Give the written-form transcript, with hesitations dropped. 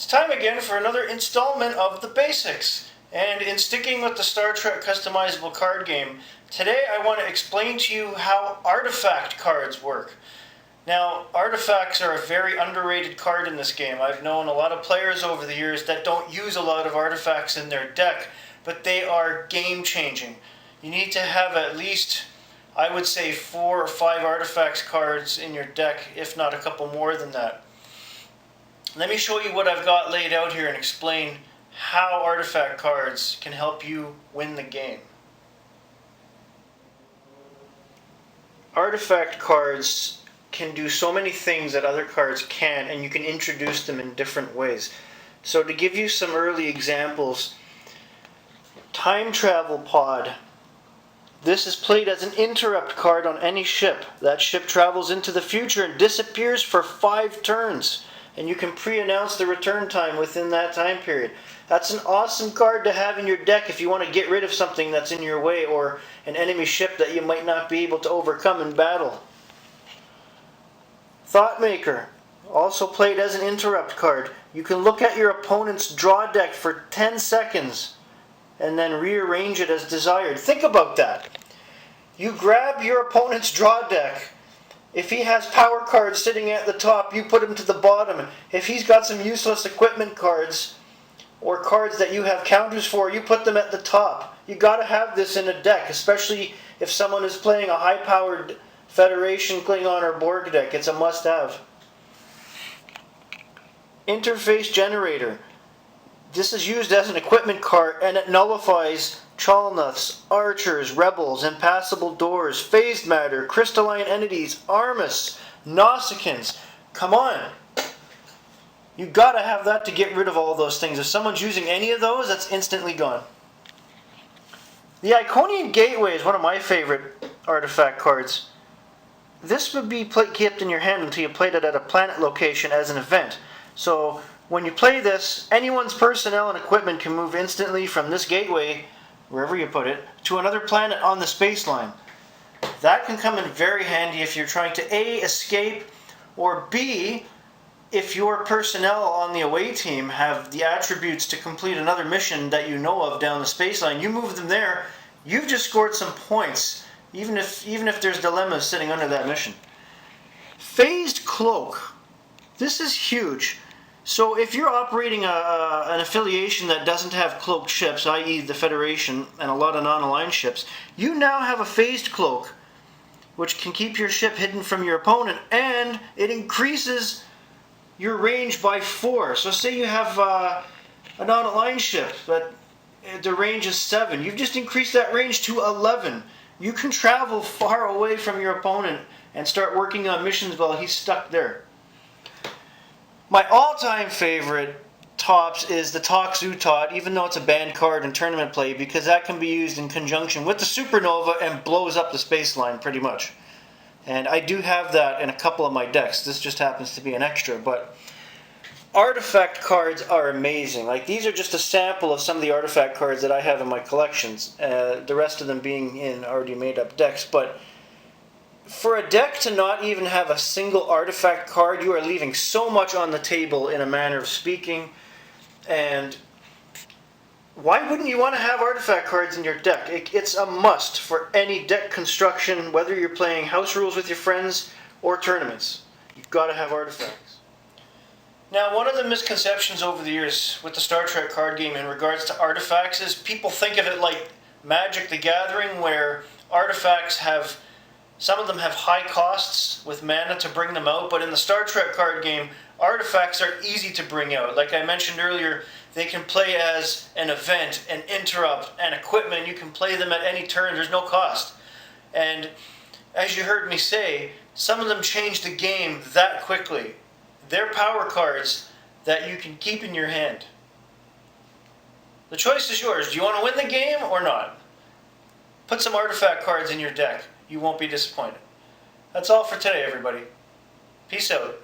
It's time again for another installment of the basics. And in sticking with the Star Trek customizable card game, today I want to explain to you how artifact cards work. Now, artifacts are a very underrated card in this game. I've known a lot of players over the years that don't use a lot of artifacts in their deck, but they are game-changing. You need to have at least, I would say, 4 or 5 artifacts cards in your deck, if not a couple more than that. Let me show you what I've got laid out here and explain how artifact cards can help you win the game. Artifact cards can do so many things that other cards can't, and you can introduce them in different ways. So to give you some early examples, Time Travel Pod. This is played as an interrupt card on any ship. That ship travels into the future and disappears for 5 turns. And you can pre-announce the return time within that time period. That's an awesome card to have in your deck if you want to get rid of something that's in your way or an enemy ship that you might not be able to overcome in battle. Thoughtmaker, also played as an interrupt card. You can look at your opponent's draw deck for 10 seconds and then rearrange it as desired. Think about that. You grab your opponent's draw deck. If he has power cards sitting at the top, you put him to the bottom. If he's got some useless equipment cards or cards that you have counters for, you put them at the top. You got to have this in a deck, especially if someone is playing a high-powered Federation, Klingon, or Borg deck. It's a must-have. Interface Generator. This is used as an equipment card, and it nullifies Chalnuths, Archers, Rebels, Impassable Doors, Phased Matter, Crystalline Entities, Armus, Nausicaans. Come on! You gotta have that to get rid of all those things. If someone's using any of those, that's instantly gone. The Iconian Gateway is one of my favorite artifact cards. This would be kept in your hand until you played it at a planet location as an event. So when you play this, anyone's personnel and equipment can move instantly from this gateway, wherever you put it, to another planet on the space line. That can come in very handy if you're trying to A, escape, or B, if your personnel on the away team have the attributes to complete another mission that you know of down the space line. You move them there, you've just scored some points, even if there's dilemmas sitting under that mission. Phased Cloak. This is huge. So if you're operating an affiliation that doesn't have cloaked ships, i.e. the Federation and a lot of non-aligned ships, you now have a phased cloak, which can keep your ship hidden from your opponent, and it increases your range by 4. So say you have a non-aligned ship, but the range is 7. You've just increased that range to 11. You can travel far away from your opponent and start working on missions while he's stuck there. My all-time favorite tops is the Toxu Tot, even though it's a banned card in tournament play, because that can be used in conjunction with the Supernova and blows up the space line pretty much. And I do have that in a couple of my decks. This just happens to be an extra, but artifact cards are amazing. Like, these are just a sample of some of the artifact cards that I have in my collections, the rest of them being in already made-up decks. But for a deck to not even have a single artifact card, you are leaving so much on the table in a manner of speaking. And why wouldn't you want to have artifact cards in your deck? It's a must for any deck construction, whether you're playing house rules with your friends or tournaments. You've got to have artifacts. Now, one of the misconceptions over the years with the Star Trek card game in regards to artifacts is people think of it like Magic the Gathering, where artifacts have... Some of them have high costs with mana to bring them out, but in the Star Trek card game, artifacts are easy to bring out. Like I mentioned earlier, they can play as an event, an interrupt, an equipment. You can play them at any turn. There's no cost. And as you heard me say, some of them change the game that quickly. They're power cards that you can keep in your hand. The choice is yours. Do you want to win the game or not? Put some artifact cards in your deck. You won't be disappointed. That's all for today, everybody. Peace out.